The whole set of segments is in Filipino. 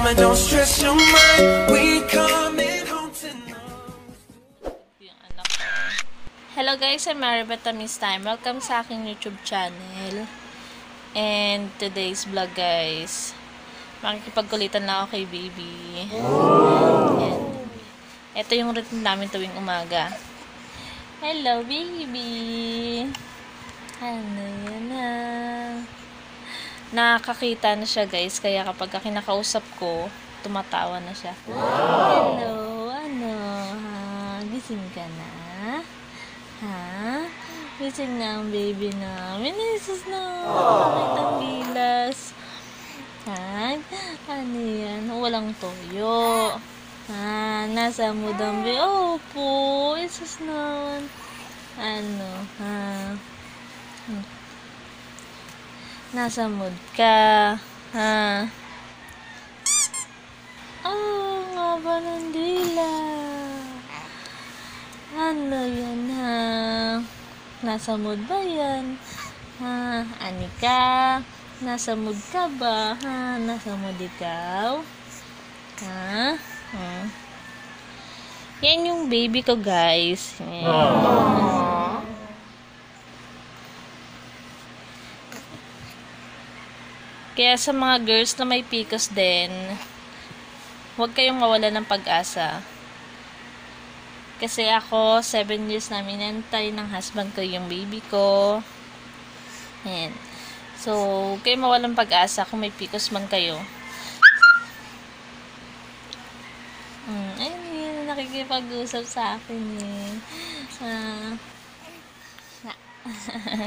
mama, don't stress your mind. We coming home tonight. Yung anak ko. Hello guys, I'm Maribeth Miss Time. Welcome sa aking YouTube channel. And today's vlog guys, makikipagkulitan lang ako kay baby. Ayan. Ito yung routine namin tuwing umaga. Hello baby! Ano yan na? Nakakita na siya guys, kaya kapag kinakausap ko, tumatawa na siya. Hello, ano? Ha? Gising ka na? Ha? Gising na ang baby namin. Jesus na, nakakita ang gilas. Ha? Ano yan? Walang toyo. Ha? Nasa mood ang baby. Opo, Jesus na. Ano? Ha? Nasa mood ka. Ha? Nga ba ng dila? Ano yan ha? Nasa mood ba yan? Ha? Ani ka? Nasa mood ka ba? Ha? Nasa mood ikaw? Ha? Yan yung baby ko guys. Kaya sa mga girls na may PCOS din, huwag kayong mawala ng pag-asa. Kasi ako, 7 years namin nantay ng husband ko yung baby ko. Ayan. So, huwag kayong mawalang pag-asa kung may PCOS man kayo. Ayun, yun, nakikipag-usap sa akin eh.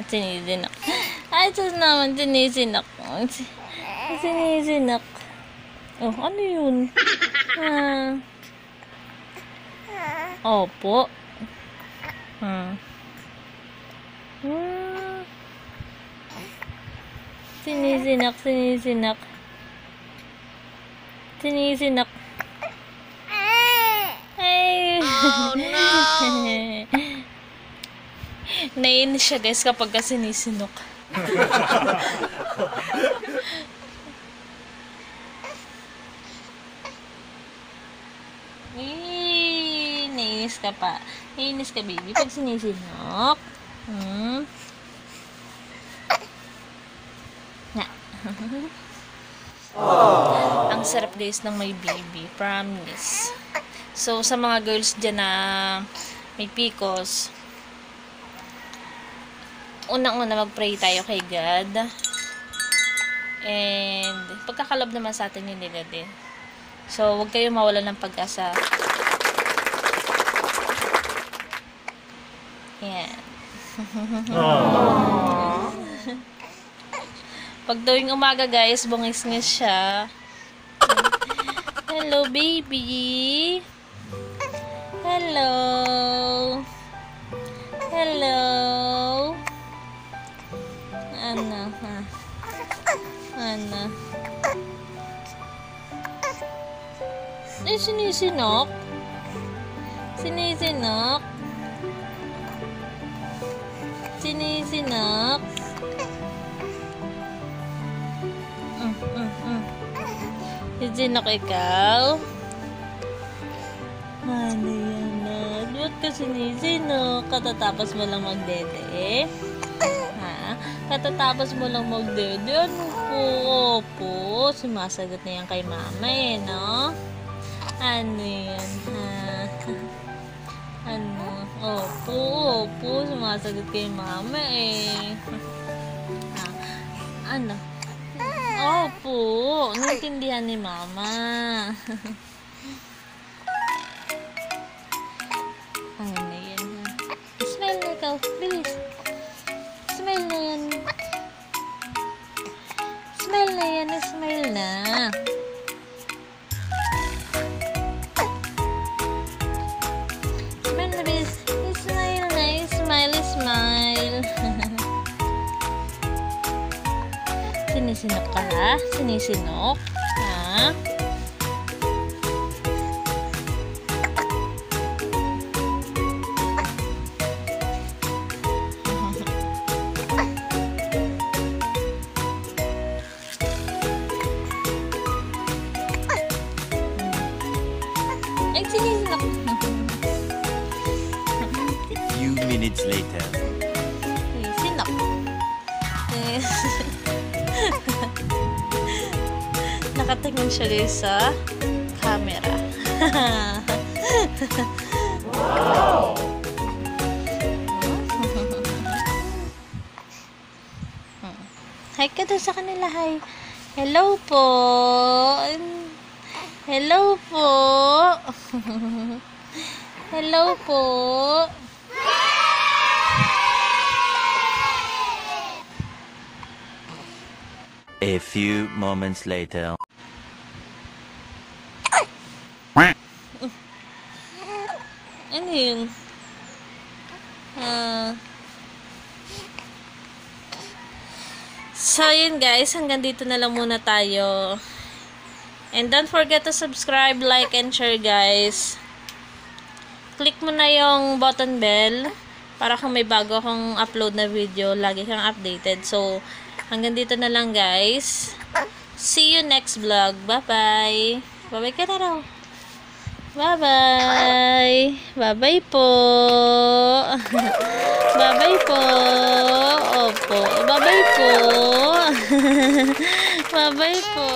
Sinisinok. Ay, ito naman, sinisinok. Sinisinok. Oh, ano yun? Opo. Sinisinok, sinisinok. Sinisinok. Ay. Oh, no! Naiinis siya guys kapag sinisinok. Naiinis ka pa. Naiinis ka baby pag sinisinok. Ang sarap guys ng may baby. Promise. So sa mga girls dyan na may PCOS, unang-una mag-pray tayo kay God. And pagkakalob naman sa atin ni God eh. So huwag kayong mawalan ng pag-asa. Yan. Pag tuwing umaga guys, bungis-ngis siya. Hello baby. Hello. Hello. Ano, ha? Ano? Eh, sinisinok? Sinisinok? Sinisinok? Sinisinok ikaw? Ano yan na? Ba't ka sinisinok? Katatapos mo lang magdede? Katatapos mo lang magdede, ano po? Opo, sumasagot na yan kay mama eh, no? Ano yan, ha? Ano? Opo, sumasagot kay mama eh. Ano? Opo, naintindihan ni mama. Ano na yan, ha? Smile na ikaw, bilis. Smile na yan. Smile na yan. Smile na. Smile na, bilis. Smile na. Smile, smile. Sinisinok ka, ha? Sinisinok? Ha? nakatingin siya din sa camera. Hi ka doon sa kanila, hi. Hello po. Hello po. Hello po. A few moments later. Ano yun? So, yun guys. Hanggang dito na lang muna tayo. And don't forget to subscribe, like, and share guys. Click mo na yung button bell para kung may bago akong upload na video, lagi kang updated. So, hanggang dito na lang guys. See you next vlog. Bye-bye. Bye-bye ka na raw. Bye-bye. Bye-bye po. Bye-bye po. Opo. Bye-bye po. Bye-bye po.